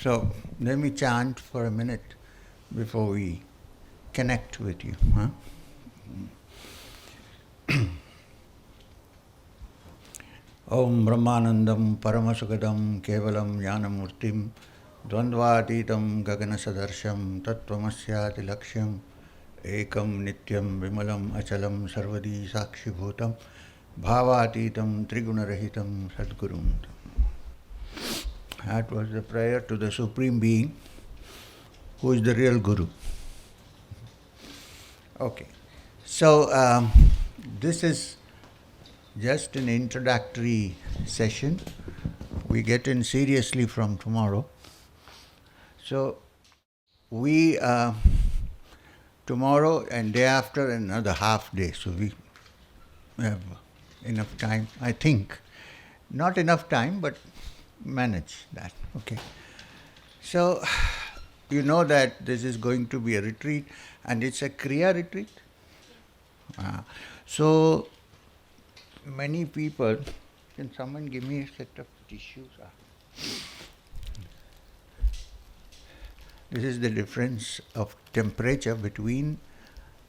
So let me chant for a minute before we connect with you. Huh? Om Brahmanandam Paramasukadam Kevalam Jnanamurtim Dvandvatitam Gaganasadarsham Tattvamasya Laksham Ekam Nityam Vimalam Achalam Sarvadi Sakshibhutam Bhavatitam Trigunarahitam Sadgurum. That was the prayer to the Supreme Being, who is the real Guru. Okay, so this is just an introductory session. We get in seriously from tomorrow. So we tomorrow and day after another half day. So we have enough time, I think. Not enough time, but manage that. Okay. So you know that this is going to be a retreat, and it's a Kriya retreat. So many people, can someone give me a set of tissues? This is the difference of temperature between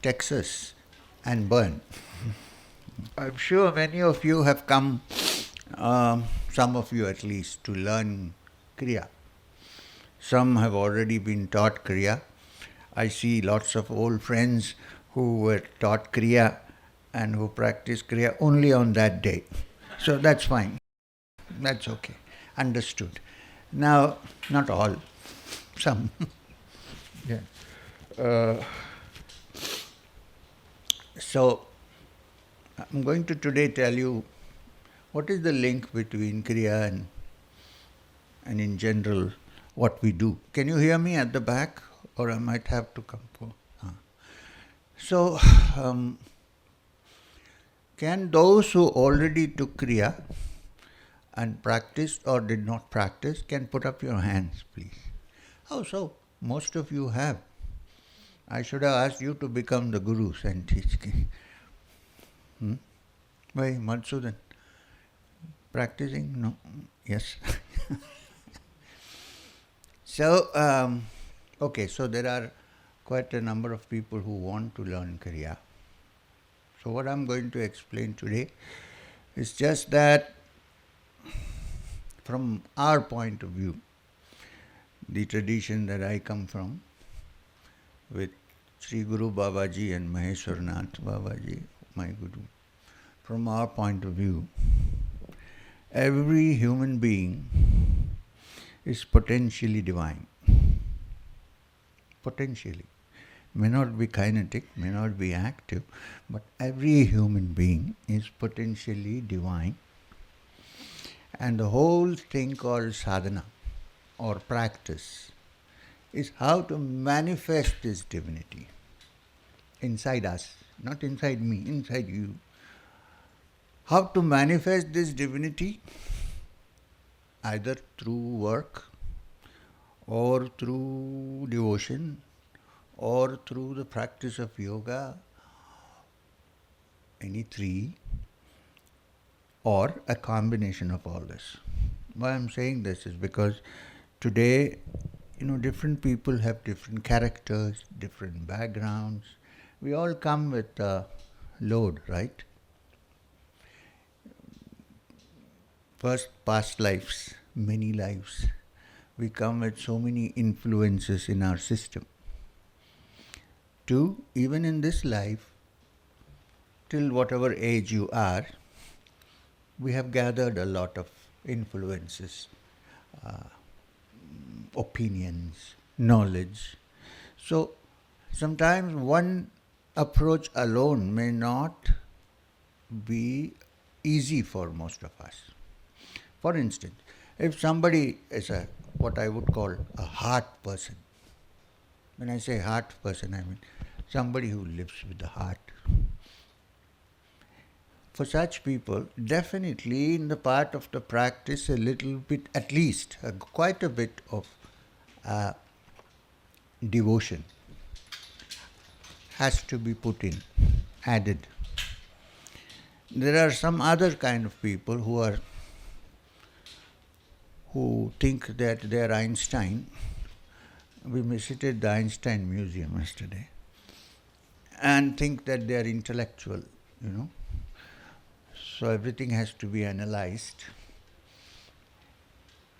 Texas and Bern. I'm sure many of you have come, some of you at least, to learn Kriya. Some have already been taught Kriya. I see lots of old friends who were taught Kriya and who practice Kriya only on that day. So that's fine. That's okay. Understood. Now, not all. Some. Yeah. So, I'm going to today tell you what is the link between Kriya and in general what we do. Can you hear me at the back, or I might have to come for? So, can those who already took Kriya and practiced or did not practice, can put up your hands, please? Oh, so most of you have. I should have asked you to become the gurus and teach. Why, Madhusudan? Practicing? No? Yes. So, okay, so there are quite a number of people who want to learn Kriya. So what I'm going to explain today is just that from our point of view, the tradition that I come from, with Sri Guru Babaji and Maheshwarnath Babaji, my Guru, from our point of view, every human being is potentially divine. Potentially. May not be kinetic, may not be active, but every human being is potentially divine. And the whole thing called sadhana or practice is how to manifest this divinity inside us, not inside me, inside you. How to manifest this divinity? Either through work, or through devotion, or through the practice of yoga, any three, or a combination of all this. Why I'm saying this is because today, different people have different characters, different backgrounds. We all come with a load, right? First, past lives, many lives. We come with so many influences in our system. Two, even in this life, till whatever age you are, we have gathered a lot of influences, opinions, knowledge. So, sometimes one approach alone may not be easy for most of us. For instance, if somebody is what I would call a heart person, when I say heart person, I mean somebody who lives with the heart. For such people, definitely in the part of the practice, a little bit, at least, quite a bit of devotion has to be put in, added. There are some other kind of people who are who think that they are Einstein. We visited the Einstein Museum yesterday and think that they are intellectual, you know. So everything has to be analyzed.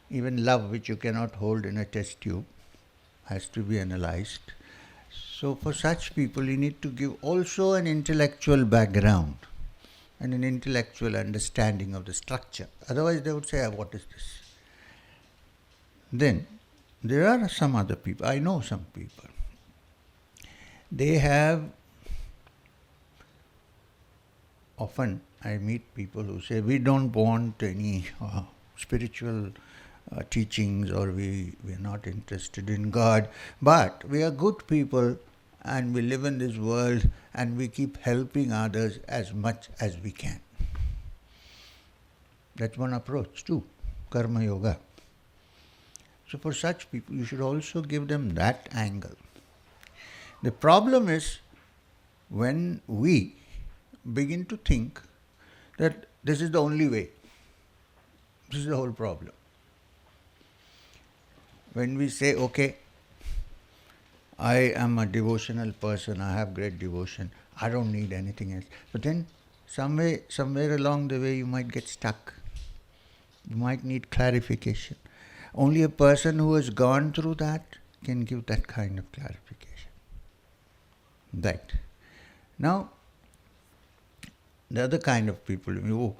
Even love, which you cannot hold in a test tube, has to be analyzed. So for such people, you need to give also an intellectual background and an intellectual understanding of the structure. Otherwise, they would say, what is this? Then, there are some other people, I know some people, they have, often I meet people who say, we don't want any spiritual teachings, or we are not interested in God, but we are good people and we live in this world and we keep helping others as much as we can. That's one approach too, karma yoga. So for such people, you should also give them that angle. The problem is when we begin to think that this is the only way. This is the whole problem. When we say, okay, I am a devotional person, I have great devotion, I don't need anything else. But then somewhere along the way you might get stuck. You might need clarification. Only a person who has gone through that can give that kind of clarification. Right. Now, the other kind of people,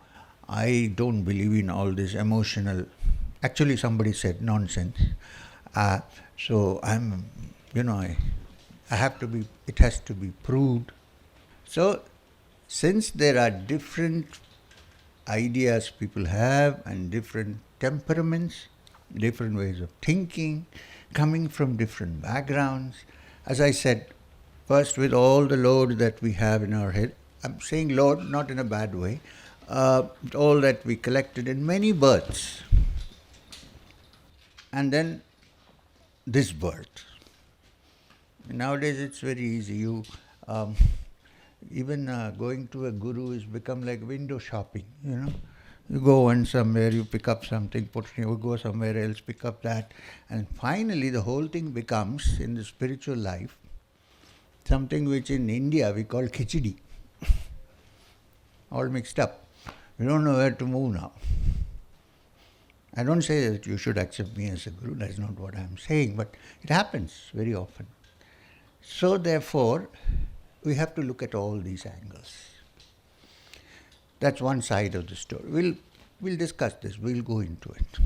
I don't believe in all this emotional. Actually, somebody said nonsense. So I'm, I have to be. It has to be proved. So, since there are different ideas people have and different temperaments, different ways of thinking, coming from different backgrounds, as I said, first with all the load that we have in our head. I'm saying load not in a bad way. All that we collected in many births. And then this birth. Nowadays it's very easy. Even going to a guru has become like window shopping, You go one somewhere, you pick up something, you go somewhere else, pick up that. And finally the whole thing becomes, in the spiritual life, something which in India we call khichdi. All mixed up. We don't know where to move now. I don't say that you should accept me as a guru, that's not what I'm saying, but it happens very often. So therefore, we have to look at all these angles. That's one side of the story. We'll discuss this, we'll go into it.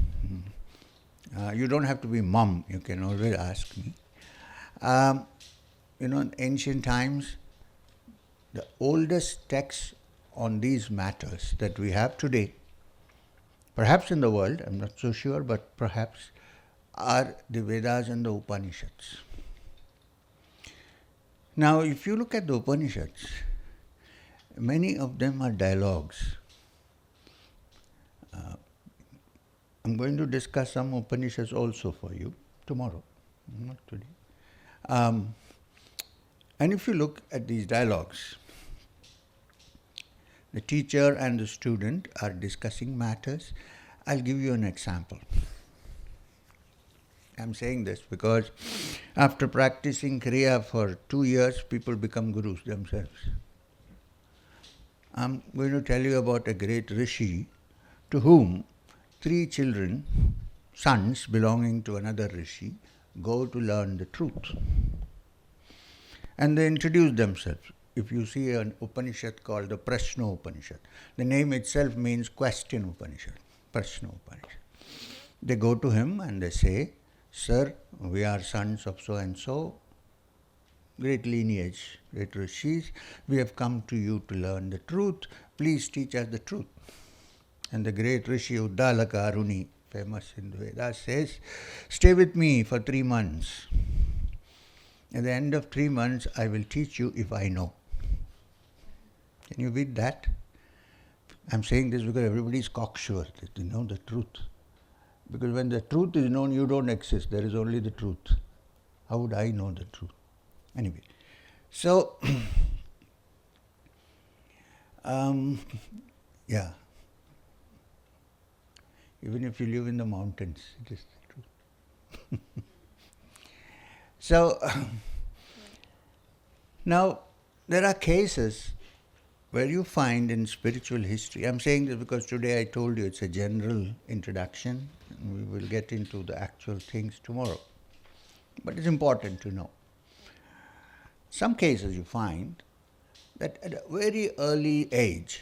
You don't have to be mum, you can always ask me. In ancient times, the oldest texts on these matters that we have today, perhaps in the world, I'm not so sure, but perhaps, are the Vedas and the Upanishads. Now, if you look at the Upanishads, many of them are dialogues. I'm going to discuss some Upanishads also for you tomorrow, not today. And if you look at these dialogues, the teacher and the student are discussing matters. I'll give you an example. I'm saying this because after practicing Kriya for 2 years, people become gurus themselves. I'm going to tell you about a great rishi to whom 3 children, sons belonging to another rishi, go to learn the truth. And they introduce themselves. If you see an Upanishad called the Prashna Upanishad, the name itself means question Upanishad, Prashna Upanishad. They go to him and they say, Sir, we are sons of so-and-so, great lineage, great rishis. We have come to you to learn the truth. Please teach us the truth. And the great rishi Uddalaka Aruni, famous in the Vedas, says, stay with me for 3 months. At the end of 3 months, I will teach you if I know. Can you beat that? I'm saying this because everybody is cocksure that they know the truth. Because when the truth is known, you don't exist. There is only the truth. How would I know the truth? Anyway, so, Even if you live in the mountains, it is true. So, now there are cases where you find in spiritual history, I'm saying this because today I told you it's a general introduction, and we will get into the actual things tomorrow. But it's important to know. Some cases you find that at a very early age,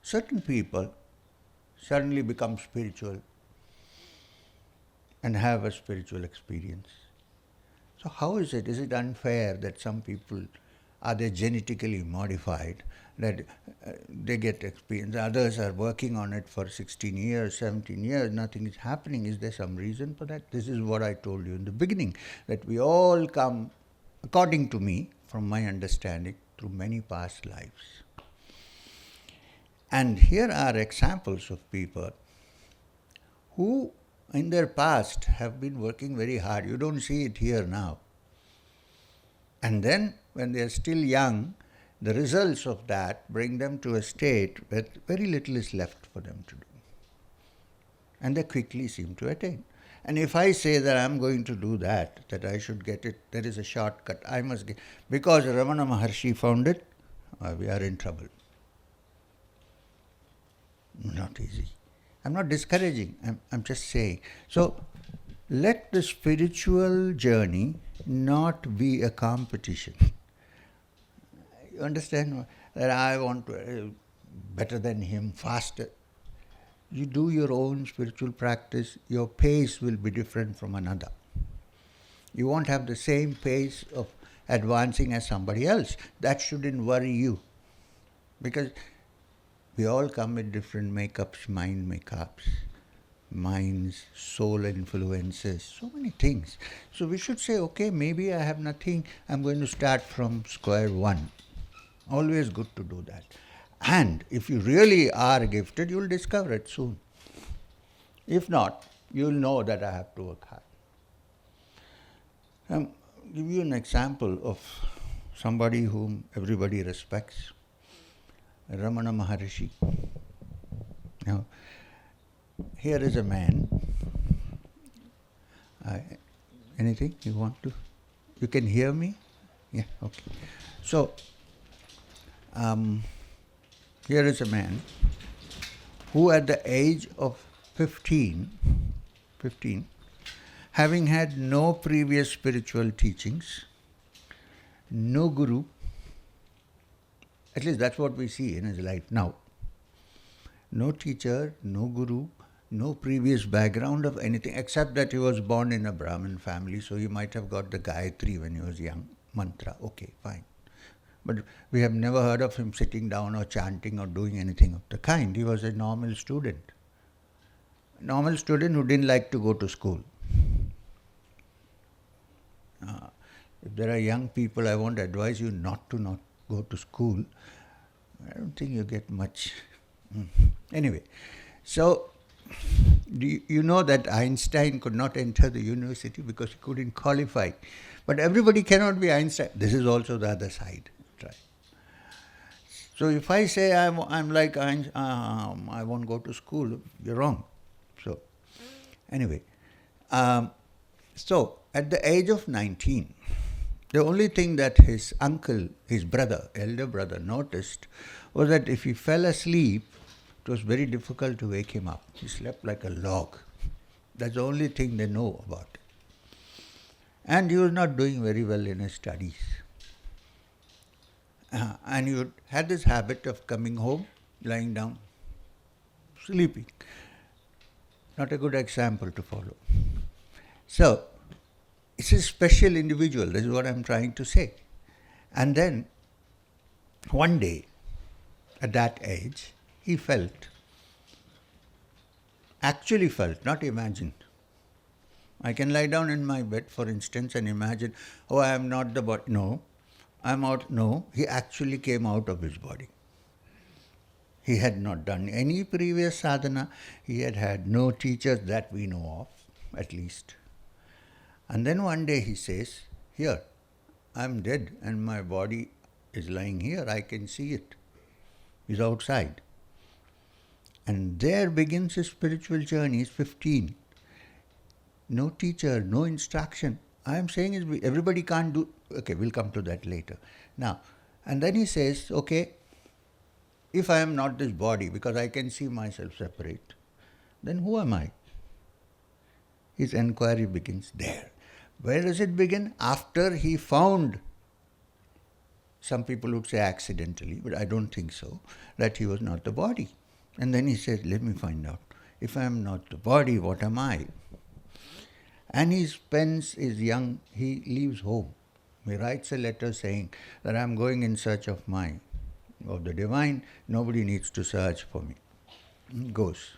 certain people suddenly become spiritual and have a spiritual experience. So how is it? Is it unfair that some people, are they genetically modified, that they get experience, others are working on it for 16 years, 17 years, nothing is happening? Is there some reason for that? This is what I told you in the beginning, that we all come, according to me, from my understanding, through many past lives. And here are examples of people who in their past have been working very hard. You don't see it here now. And then when they are still young, the results of that bring them to a state where very little is left for them to do. And they quickly seem to attain. And if I say that I'm going to do that I should get it, there is a shortcut, I must get, because Ramana Maharshi found it, we are in trouble. Not easy. I'm not discouraging, I'm just saying. So, let the spiritual journey not be a competition. You understand that I want to better than him, faster. You do your own spiritual practice, your pace will be different from another. You won't have the same pace of advancing as somebody else. That shouldn't worry you. Because we all come with different makeups, mind makeups, minds, soul influences, so many things. So we should say, okay, maybe I have nothing, I'm going to start from square one. Always good to do that. And if you really are gifted, you'll discover it soon. If not, you'll know that I have to work hard. I'll give you an example of somebody whom everybody respects, Ramana Maharshi. Now, here is a man. Anything you want to? You can hear me? Yeah, okay. So, here is a man who at the age of 15, having had no previous spiritual teachings, no guru, at least that's what we see in his life now. No teacher, no guru, no previous background of anything, except that he was born in a Brahmin family, so he might have got the Gayatri when he was young, mantra, okay, fine. But we have never heard of him sitting down or chanting or doing anything of the kind. He was a normal student. Normal student who didn't like to go to school. If there are young people, I won't advise you not go to school. I don't think you get much. Anyway, so you know that Einstein could not enter the university because he couldn't qualify. But everybody cannot be Einstein. This is also the other side. Right? So if I say I'm like Einstein, I won't go to school, you're wrong. So anyway, so at the age of 19, the only thing that his uncle, his brother, elder brother, noticed was that if he fell asleep, it was very difficult to wake him up. He slept like a log. That's the only thing they know about it. And he was not doing very well in his studies. And he had this habit of coming home, lying down, sleeping. Not a good example to follow. So, it's a special individual, this is what I'm trying to say. And then, one day, at that age, he actually felt, not imagined. I can lie down in my bed, for instance, and imagine, oh, I am not the body. No, I'm out. No, he actually came out of his body. He had not done any previous sadhana. He had had no teachers that we know of, at least. And then one day he says, here, I'm dead and my body is lying here. I can see it. It's outside. And there begins his spiritual journey. He's 15. No teacher, no instruction. I am saying is everybody can't do. Okay, we'll come to that later. Now, and then he says, okay, if I am not this body, because I can see myself separate, then who am I? His enquiry begins there. Where does it begin? After he found, some people would say accidentally, but I don't think so, that he was not the body. And then he says, let me find out. If I am not the body, what am I? And he he leaves home. He writes a letter saying that I am going in search of the divine. Nobody needs to search for me. He goes.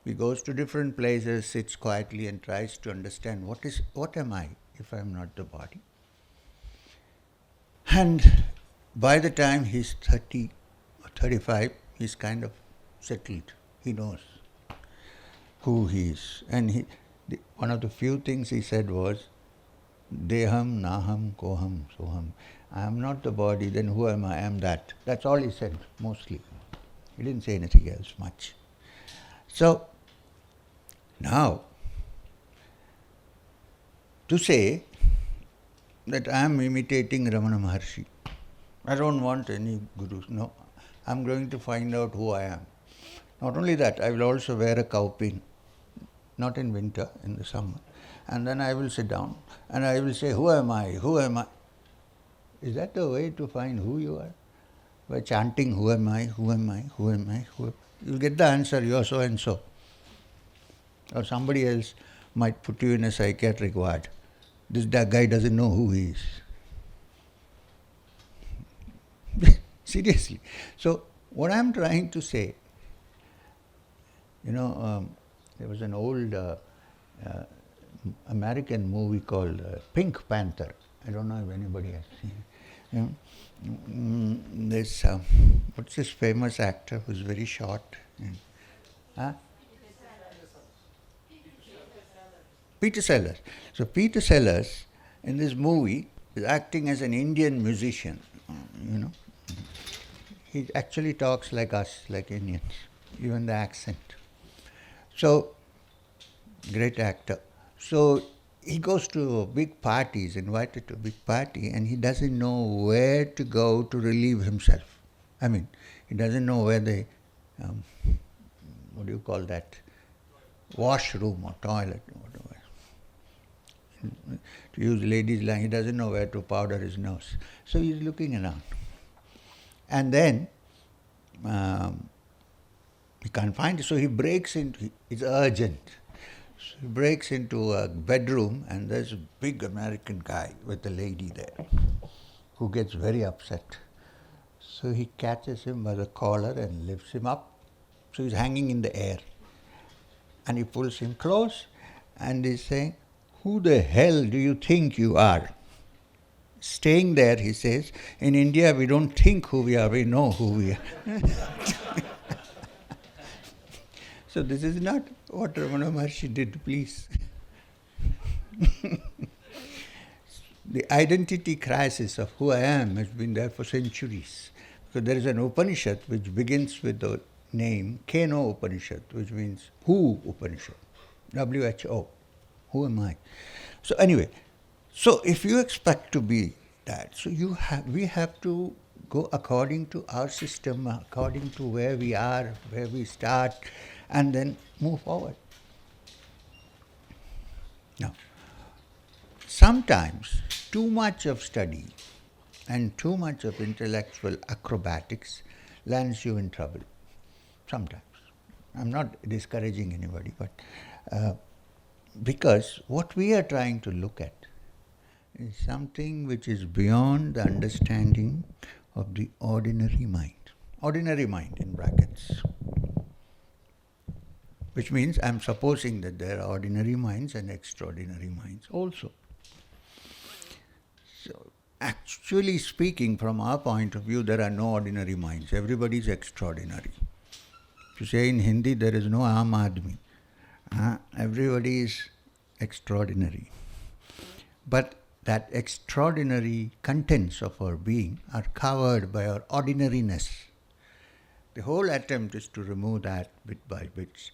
He goes to different places, sits quietly and tries to understand what am I if I am not the body. And by the time he's 30 or 35, he's kind of settled. He knows who he is. And one of the few things he said was, Deham, Naham, Koham, Soham. I am not the body, then who am I? I am that. That's all he said, mostly. He didn't say anything else much. So, now, to say that I am imitating Ramana Maharshi, I don't want any gurus, no. I am going to find out who I am. Not only that, I will also wear a cowpin, not in winter, in the summer. And then I will sit down and I will say, who am I? Who am I? Is that the way to find who you are? By chanting, who am I? Who am I? Who am I? You'll get the answer, you are so and so. Or somebody else might put you in a psychiatric ward. This guy doesn't know who he is. Seriously. So, what I'm trying to say, there was an old American movie called Pink Panther. I don't know if anybody has seen it. There's, what's this famous actor who's very short? Peter Sellers. So Peter Sellers in this movie is acting as an Indian musician, He actually talks like us, like Indians, even the accent. So, great actor. So, he goes to big parties, invited to a big party, and he doesn't know where to go to relieve himself. I mean, he doesn't know where the, what do you call that, washroom or toilet or whatever. To use ladies' line, he doesn't know where to powder his nose. So he's looking around. And then, he can't find it, so he breaks into, it's urgent. So he breaks into a bedroom and there's a big American guy with a lady there who gets very upset. So he catches him by the collar and lifts him up. So he's hanging in the air. And he pulls him close and he's saying, who the hell do you think you are? Staying there, he says, in India we don't think who we are, we know who we are. So this is not what Ramana Maharshi did, please. The identity crisis of who I am has been there for centuries. So there is an Upanishad which begins with the name Keno Upanishad, which means who Upanishad, WHO, who am I? So anyway, so if you expect to be that, so we have to go according to our system, according to where we are, where we start, and then move forward. Now, sometimes too much of study and too much of intellectual acrobatics lands you in trouble. Sometimes. I'm not discouraging anybody, but because what we are trying to look at is something which is beyond the understanding of the ordinary mind. Ordinary mind in brackets. Which means I'm supposing that there are ordinary minds and extraordinary minds also. So, actually speaking, from our point of view, there are no ordinary minds. Everybody is extraordinary. To say in Hindi, there is no Aam Aadmi. Everybody is extraordinary. But that extraordinary contents of our being are covered by our ordinariness. The whole attempt is to remove that bit by bit,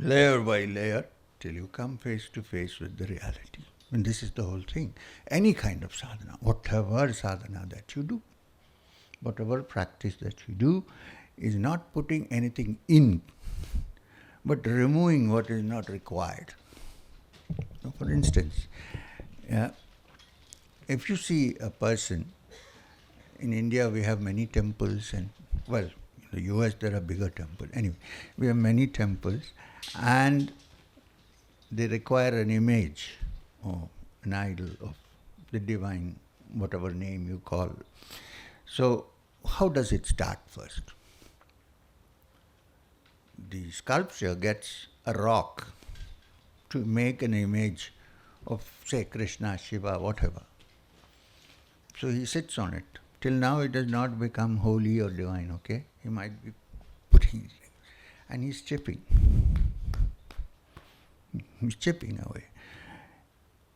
layer by layer, till you come face to face with the reality. And this is the whole thing. Any kind of sadhana, whatever sadhana that you do, whatever practice that you do, is not putting anything in, but removing what is not required. So for instance, if you see a person, in India we have many temples, and well, in the US there are bigger temples. Anyway, we have many temples, and they require an image or an idol of the divine, whatever name you call. So how does it start first? The sculpture gets a rock to make an image of, say, Krishna, Shiva, whatever. So he sits on it. Till now it has not become holy or divine, okay? He might be putting it, and he's chipping. He's chipping away.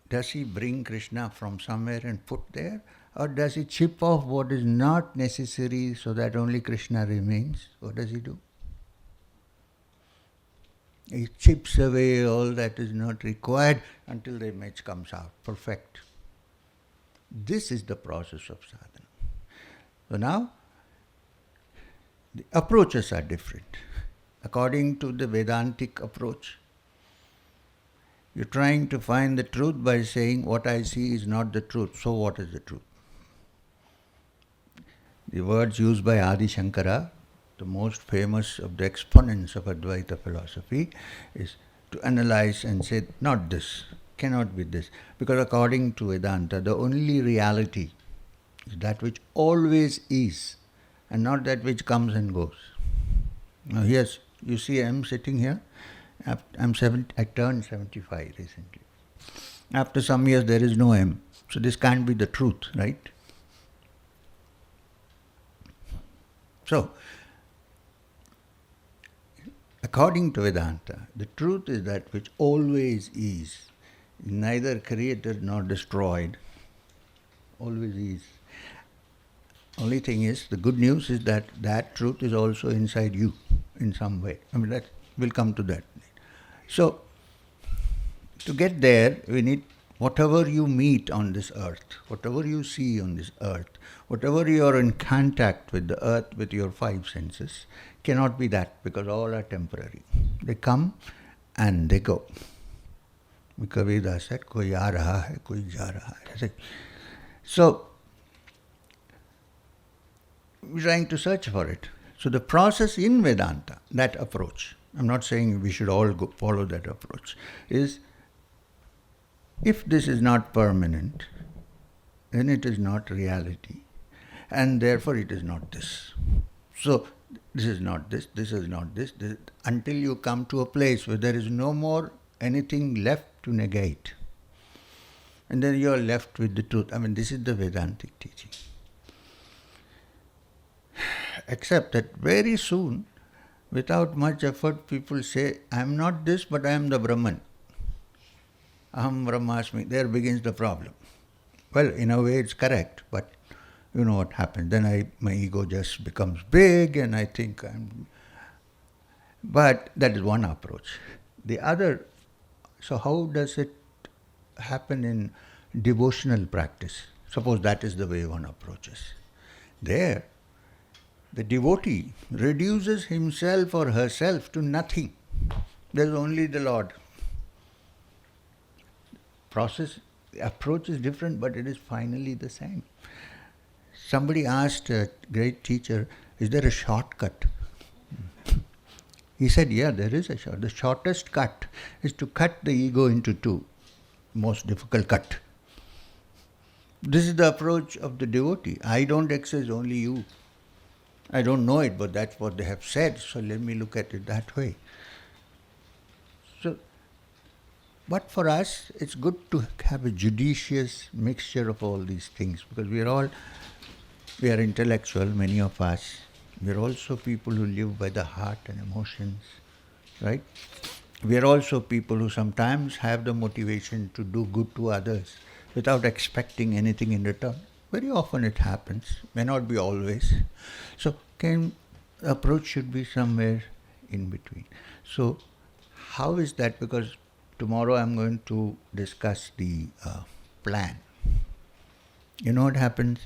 Does he bring Krishna from somewhere and put there? Or does he chip off what is not necessary so that only Krishna remains? What does he do? He chips away all that is not required until the image comes out, perfect. This is the process of sadhana. So now, the approaches are different. According to the Vedantic approach, you're trying to find the truth by saying, what I see is not the truth, so what is the truth? The words used by Adi Shankara, the most famous of the exponents of Advaita philosophy, is to analyze and say, not this, cannot be this. Because according to Vedanta, the only reality is that which always is, and not that which comes and goes. Now yes, you see I am sitting here. I turned 75 recently. After some years there is no M. So this can't be the truth, right? So, according to Vedanta, the truth is that which always is, neither created nor destroyed, always is. Only thing is, the good news is that that truth is also inside you in some way. I mean, we'll come to that. So, to get there, we need whatever you meet on this earth, whatever you see on this earth, whatever you are in contact with the earth, with your five senses, cannot be that, because all are temporary. They come and they go. Kabir said, koi aa raha hai, koi ja raha hai. So, we're trying to search for it. So the process in Vedanta, that approach, I'm not saying we should all follow that approach, is if this is not permanent, then it is not reality, and therefore it is not this. So this is not this is not this, until you come to a place where there is no more anything left to negate. And then you are left with the truth. I mean, this is the Vedantic teaching. Except that very soon, without much effort, people say, I am not this, but I am the Brahman. Aham Brahmasmi. There begins the problem. Well, in a way it's correct, but you know what happens. Then my ego just becomes big and I think I'm... But that is one approach. The other, so how does it happen in devotional practice? Suppose that is the way one approaches. There, the devotee reduces himself or herself to nothing. There is only the Lord. The approach is different, but it is finally the same. Somebody asked a great teacher, is there a shortcut? He said, yeah, there is a shortcut. The shortest cut is to cut the ego into two. Most difficult cut. This is the approach of the devotee. I don't access, only you. I don't know it, but that's what they have said, so let me look at it that way. So, but for us, it's good to have a judicious mixture of all these things, because we are intellectual, many of us. We are also people who live by the heart and emotions, right? We are also people who sometimes have the motivation to do good to others without expecting anything in return. Very often it happens, may not be always. So The approach should be somewhere in between. So, how is that? Because tomorrow I'm going to discuss the plan. You know what happens?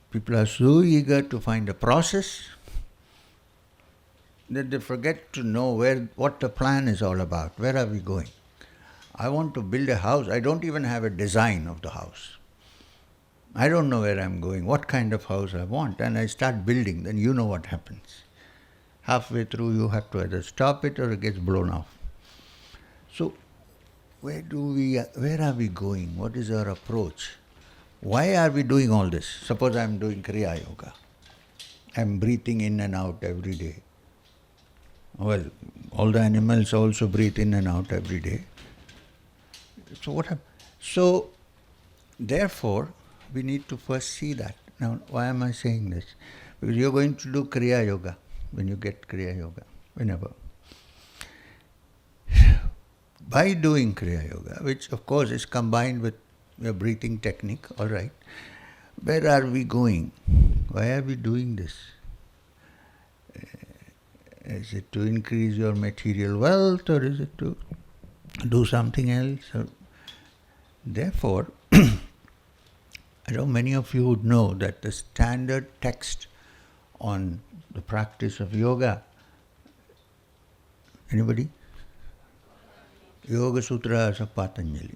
People are so eager to find a process that they forget to know what the plan is all about. Where are we going? I want to build a house. I don't even have a design of the house. I don't know where I'm going, what kind of house I want, and I start building, then you know what happens. Halfway through you have to either stop it or it gets blown off. So where are we going? What is our approach? Why are we doing all this? Suppose I'm doing Kriya Yoga. I'm breathing in and out every day. Well, all the animals also breathe in and out every day. So what happens? So therefore, we need to first see that. Now, why am I saying this? Because you're going to do Kriya Yoga when you get Kriya Yoga, whenever. By doing Kriya Yoga, which of course is combined with your breathing technique, all right, where are we going? Why are we doing this? Is it to increase your material wealth, or is it to do something else? Therefore, I know many of you would know that the standard text on the practice of yoga, anybody? Yoga Sutras of Patanjali.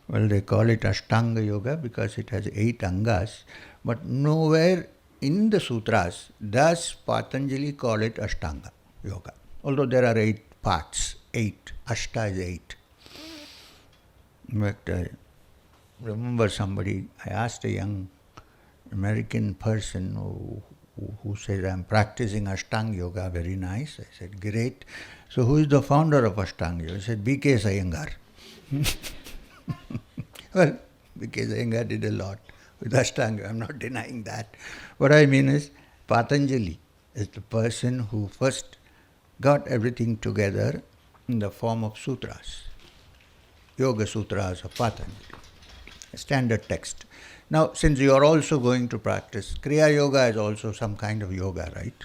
Well, they call it Ashtanga Yoga because it has 8 angas, but nowhere in the sutras does Patanjali call it Ashtanga Yoga. Although there are 8 parts, 8, Ashta is 8. In fact, I remember I asked a young American person who said, I'm practicing Ashtanga Yoga, very nice. I said, great. So who is the founder of Ashtanga Yoga? He said, B.K. Iyengar. Well, B.K. Iyengar did a lot with Ashtanga, I'm not denying that. What I mean is, Patanjali is the person who first got everything together in the form of sutras. Yoga Sutras of Patanjali, a standard text. Now, since you are also going to practice, Kriya Yoga is also some kind of yoga, right?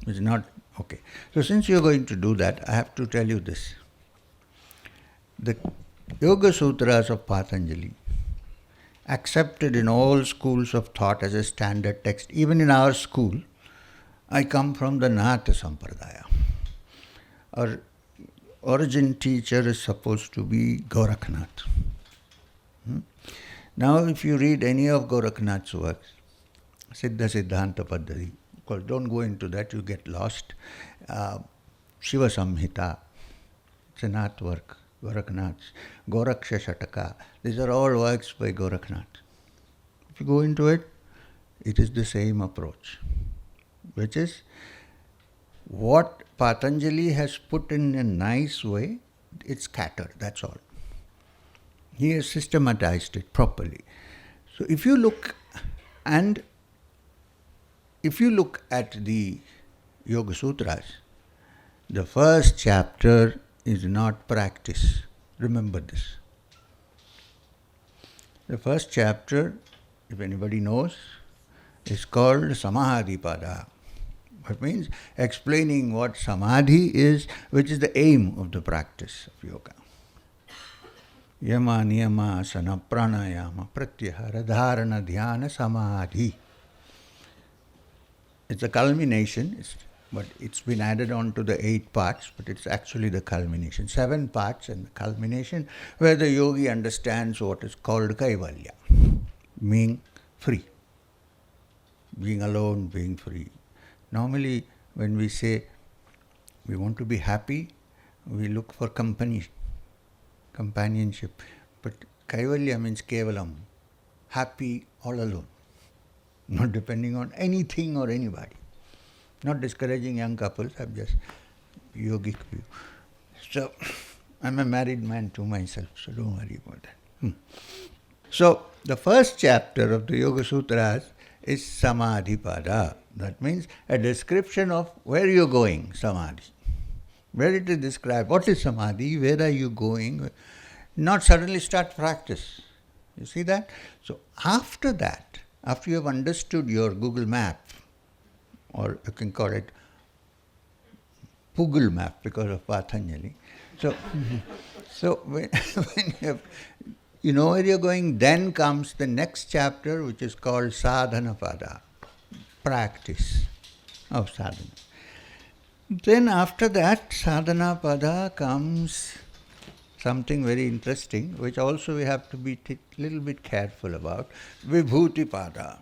It's not, okay. So since you are going to do that, I have to tell you this. The Yoga Sutras of Patanjali, accepted in all schools of thought as a standard text, even in our school, I come from the Nata Sampradaya. Our origin teacher is supposed to be Gorakhnath. Now, if you read any of Gorakhnath's works, Siddha Siddhanta Paddhati, of course, don't go into that, you get lost. Shiva Samhita, it's an art work, Gorakhnath's. Goraksha Shataka, these are all works by Gorakhnath. If you go into it, it is the same approach, which is what Patanjali has put in a nice way, it's scattered, that's all. He has systematized it properly. So if you look at the Yoga Sutras, the first chapter is not practice. Remember this. The first chapter, if anybody knows, is called Samahadipada. That means explaining what Samadhi is, which is the aim of the practice of yoga. Yama, Niyama, Asana, Pranayama, Pratyahara, Dharana, Dhyana, Samadhi. It's a culmination, but it's been added on to the 8 parts, but it's actually the culmination. 7 parts and the culmination, where the yogi understands what is called Kaivalya, being free, being alone, being free. Normally, when we say we want to be happy, we look for companionship. But Kaivalya means Kevalam, happy all alone, not depending on anything or anybody. Not discouraging young couples, I'm just yogic view. So, I'm a married man to myself, so don't worry about that. So, the first chapter of the Yoga Sutras is Samadhipada. That means a description of where you're going, Samadhi. Where it is described, what is Samadhi, where are you going, not suddenly start practice. You see that? So after that, after you have understood your Google map, or you can call it Pugul map because of Patanjali. So, so when you know where you're going, then comes the next chapter, which is called Sadhana Pada, practice of sadhana. Then after that, Sadhana Pada comes something very interesting, which also we have to be little bit careful about, Vibhuti Pada.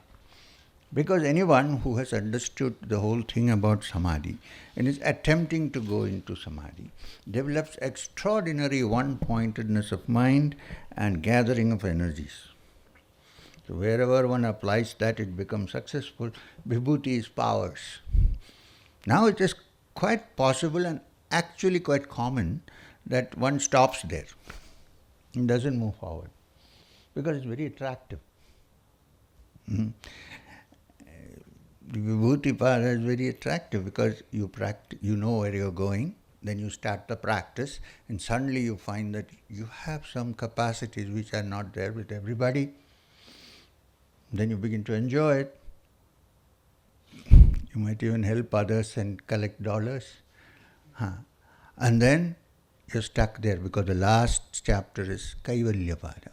Because anyone who has understood the whole thing about Samadhi and is attempting to go into Samadhi develops extraordinary one-pointedness of mind and gathering of energies. So wherever one applies that, it becomes successful. Vibhuti is powers. Now it is quite possible and actually quite common that one stops there and doesn't move forward because it's very attractive. The Vibhuti Pada is very attractive because you know where you're going, then you start the practice, and suddenly you find that you have some capacities which are not there with everybody. Then you begin to enjoy it. You might even help others and collect dollars. And then you're stuck there because the last chapter is Kaivalya Pada.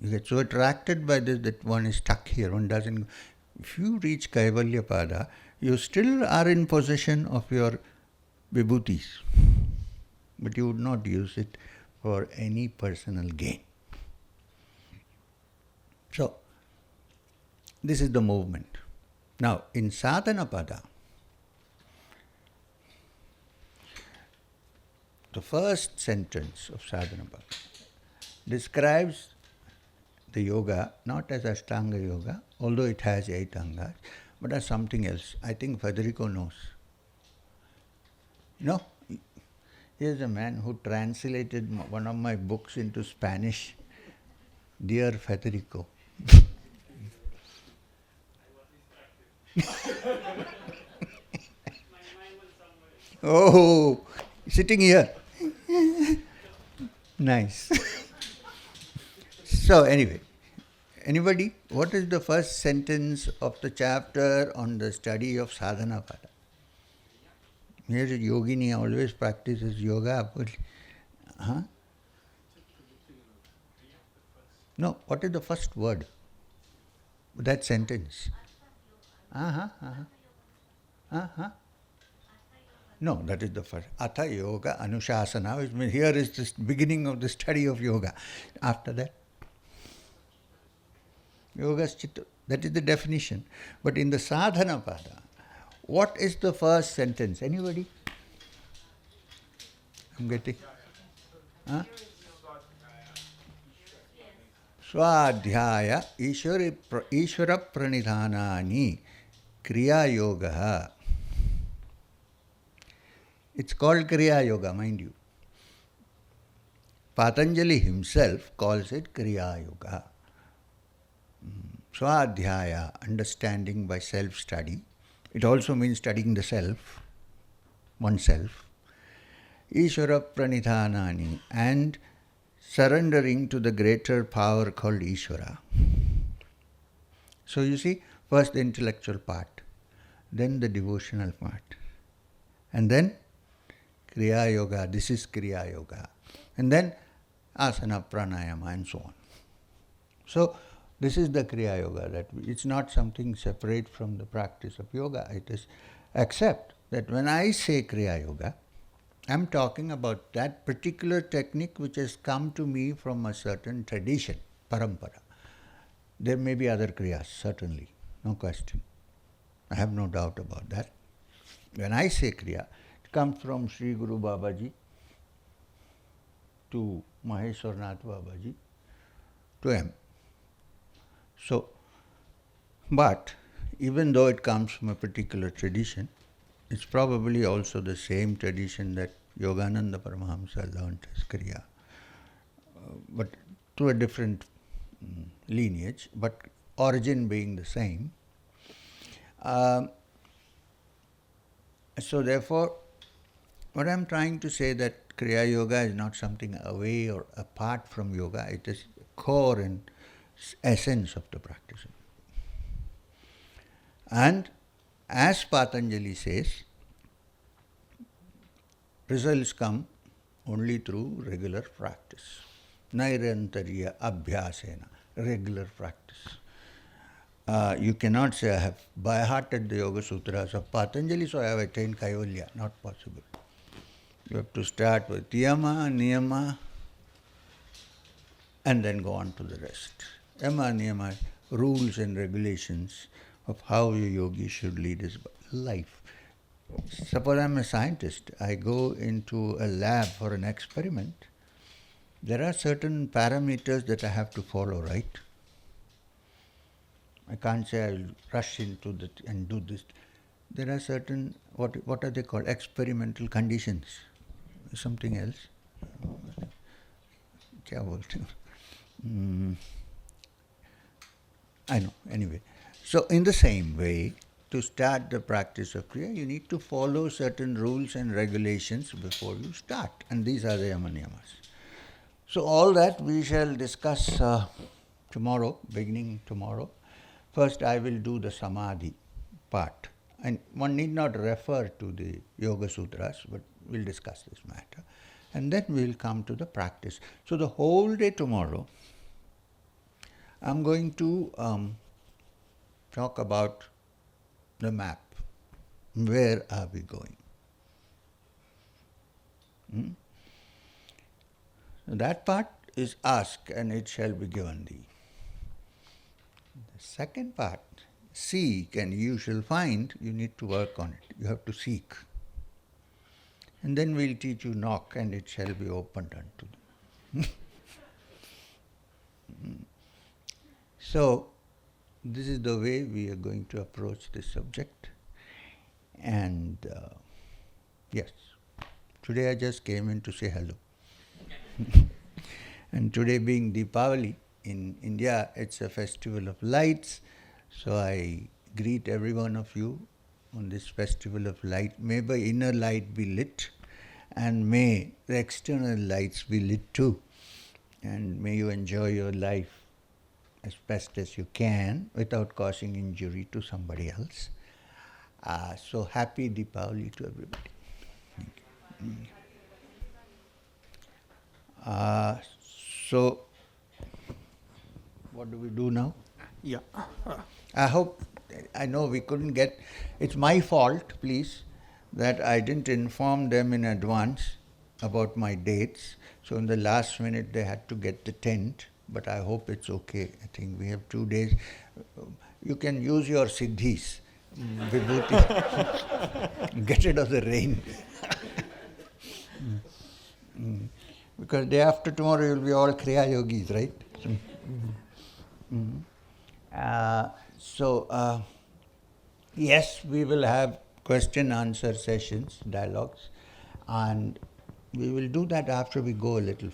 You get so attracted by this that one is stuck here, one doesn't. If you reach Kaivalya Pada, you still are in possession of your vibhutis, but you would not use it for any personal gain. So, this is the movement. Now, in Sadhana Pada, the first sentence of Sadhana Pada describes the yoga not as Ashtanga Yoga, although it has 8 angas, but as something else. I think Federico knows. You know, here's a man who translated one of my books into Spanish. Dear Federico. Oh, sitting here. Nice. So anyway, anybody, what is the first sentence of the chapter on the study of Sadhana Pada? Here Yogini always practices yoga. No, what is the first word? That sentence. No, that is the first. Atha Yoga Anushasana, which means here is the beginning of the study of yoga. After that, Yoga Chitta, that is the definition. But in the Sadhana Pada, what is the first sentence? Anybody? I'm getting. Swadhyaya Ishvara Pranidhanani Kriya Yoga. It's called Kriya Yoga, mind you. Patanjali himself calls it Kriya Yoga. Swadhyaya, understanding by self-study. It also means studying the self, oneself. Ishvara Pranidhanani, and surrendering to the greater power called Ishvara. So you see, first the intellectual part, then the devotional part, and then Kriya Yoga, this is Kriya Yoga, and then Asana, Pranayama, and so on. So this is the Kriya Yoga, that it's not something separate from the practice of yoga. It is, except that when I say Kriya Yoga, I'm talking about that particular technique which has come to me from a certain tradition, parampara. There may be other kriyas, certainly, no question. I have no doubt about that. When I say kriya, it comes from Sri Guru Babaji to Maheshwarnath Babaji to M. So, but even though it comes from a particular tradition, it's probably also the same tradition that Yogananda Paramahamsa learnt as Kriya, but through a different lineage, but origin being the same. So therefore, what I'm trying to say that Kriya Yoga is not something away or apart from yoga, it is core and essence of the practice. And as Patanjali says, results come only through regular practice. Nairantarya abhyasena, regular practice. You cannot say, I have by-hearted the Yoga Sutras of Patanjali, so I have attained Kaivalya. Not possible. You have to start with yama, niyama, and then go on to the rest. Yama, niyama, rules and regulations of how a yogi should lead his life. Suppose I am a scientist, I go into a lab for an experiment. There are certain parameters that I have to follow, right? I can't say I will rush into that and do this. There are certain, what are they called? Experimental conditions. Something else. Kya bolte ho? I know, anyway. So in the same way, to start the practice of Kriya, you need to follow certain rules and regulations before you start. And these are the Yama-niyamas. So all that we shall discuss tomorrow, beginning tomorrow. First I will do the Samadhi part. And one need not refer to the Yoga Sutras, but we'll discuss this matter. And then we'll come to the practice. So the whole day tomorrow, I'm going to talk about the map. Where are we going? That part is ask and it shall be given thee. The second part, seek and you shall find. You need to work on it. You have to seek. And then we'll teach you knock and it shall be opened unto thee. So, this is the way we are going to approach this subject. And yes, today I just came in to say hello. And today being Deepavali, in India it's a festival of lights. So I greet every one of you on this festival of light. May the inner light be lit and may the external lights be lit too. And may you enjoy your life as best as you can without causing injury to somebody else. So happy Deepavali to everybody. Thank you. So, what do we do now? Yeah. I know we couldn't get, it's my fault, please, that I didn't inform them in advance about my dates. So in the last minute they had to get the tent, but I hope it's okay. I think we have 2 days. You can use your siddhis, vibhuti, get rid of the rain. Because day after tomorrow you'll be all Kriya Yogis, right? Yes, we will have question-answer sessions, dialogues, and we will do that after we go a little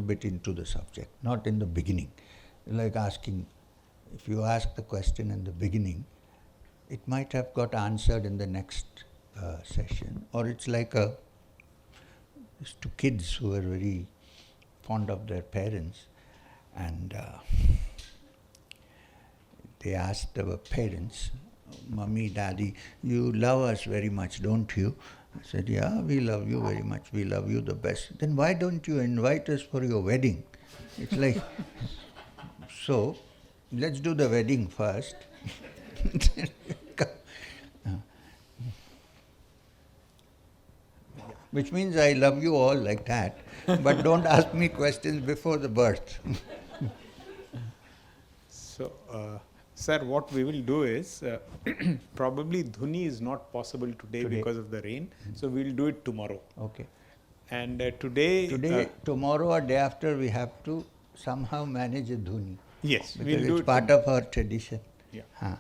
bit into the subject, not in the beginning. Like asking, if you ask the question in the beginning, it might have got answered in the next session, or it's like it's to kids who are very fond of their parents, and they asked our parents, Mummy, Daddy, you love us very much, don't you? I said, yeah, we love you very much, we love you the best. Then why don't you invite us for your wedding? It's like, so, let's do the wedding first. Which means I love you all like that, but don't ask me questions before the birth. So, sir, what we will do is, probably Dhuni is not possible today because of the rain, so we will do it tomorrow. Okay. And today, tomorrow or day after, we have to somehow manage a dhuni. Yes, because we'll do it's it part of our tradition. Yeah.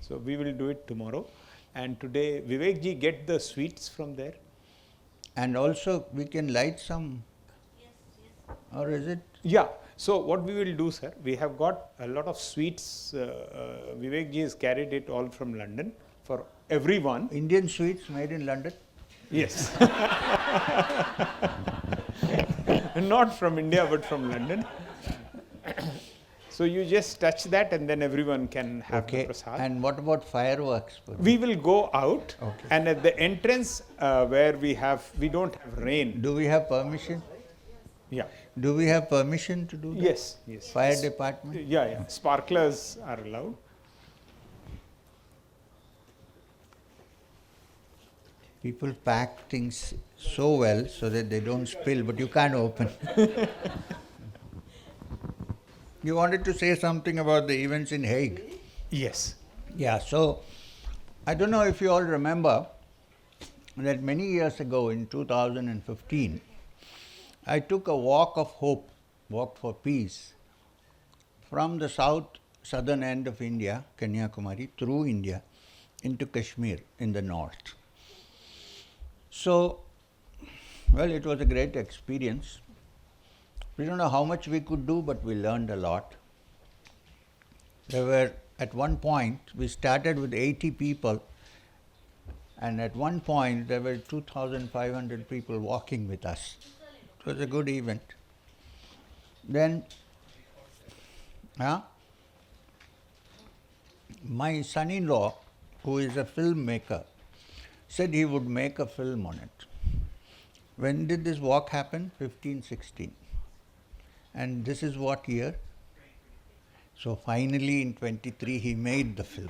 So we will do it tomorrow. And today, Vivek ji, get the sweets from there. And also, we can light some. Yes. Or is it? Yeah. So what we will do, sir, we have got a lot of sweets. Vivek ji has carried it all from London for everyone. Indian sweets made in London? Yes. Not from India, but from London. So you just touch that and then everyone can have the prasad. And what about fireworks? We will go out, Okay. and at the entrance where we don't have rain. Do we have permission? Yeah. Do we have permission to do that? Yes. Yes. Fire department? Yeah. Sparklers are allowed. People pack things so well so that they don't spill, but you can't open. You wanted to say something about the events in Hague. Yes. Yeah, so I don't know if you all remember that many years ago in 2015, I took a walk of hope, walk for peace, from the southern end of India, Kanyakumari, through India, into Kashmir in the north. So, well, it was a great experience. We don't know how much we could do, but we learned a lot. There were, at one point, we started with 80 people, and at one point there were 2,500 people walking with us. It was a good event. Then, my son-in-law, who is a filmmaker, said he would make a film on it. When did this walk happen? 15, 16. And this is what year? So finally in 23 he made the film.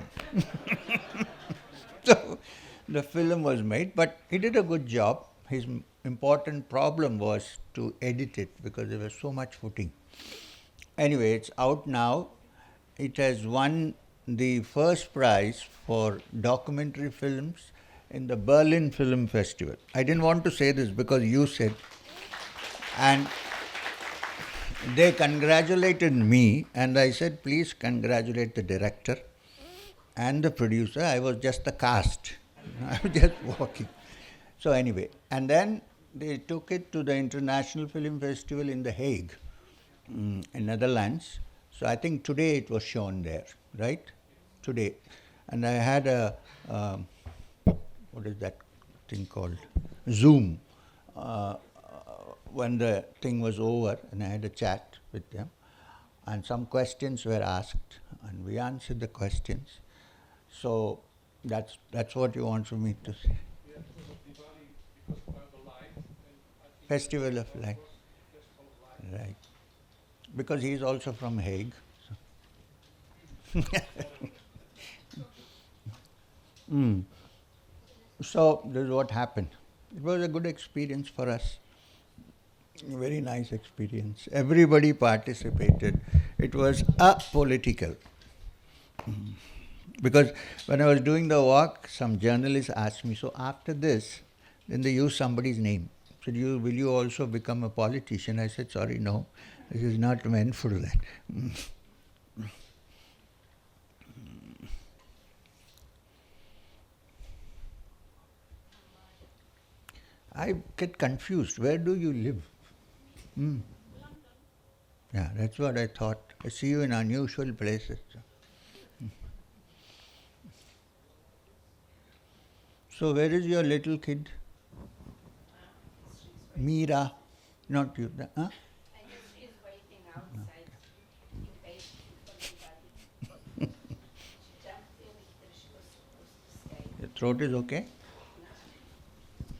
So the film was made, but he did a good job. His important problem was to edit it because there was so much footing. Anyway, it's out now. It has won the first prize for documentary films in the Berlin Film Festival. I didn't want to say this because you said, and they congratulated me, and I said, please congratulate the director and the producer. I was just the cast. I was just walking. So anyway, and then they took it to the International Film Festival in The Hague, in Netherlands. So I think today it was shown there, right? Today. And I had a, what is that thing called? Zoom. When the thing was over, and I had a chat with them, and some questions were asked, and we answered the questions. So that's what you want from me to say. Festival of Light. Right. Because he is also from Hague. So. So this is what happened. It was a good experience for us. A very nice experience. Everybody participated. It was apolitical. Because when I was doing the walk, some journalists asked me, so after this, then they use somebody's name. Said, will you also become a politician? I said, sorry, no, this is not meant for that. I get confused. Where do you live? Yeah, that's what I thought. I see you in unusual places. So where is your little kid? Meera, not you. Huh? She's waiting outside. She jumped in if she was supposed to stay. Your throat is okay?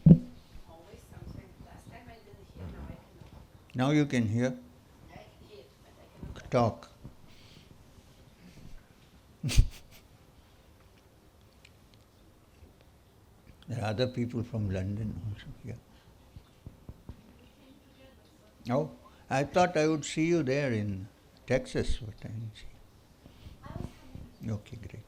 Always something. Last time I didn't hear, now I cannot. Now you can hear. I can hear, but I cannot. Talk. There are other people from London also here. Oh, I thought I would see you there in Texas, but I didn't see you. Okay, great.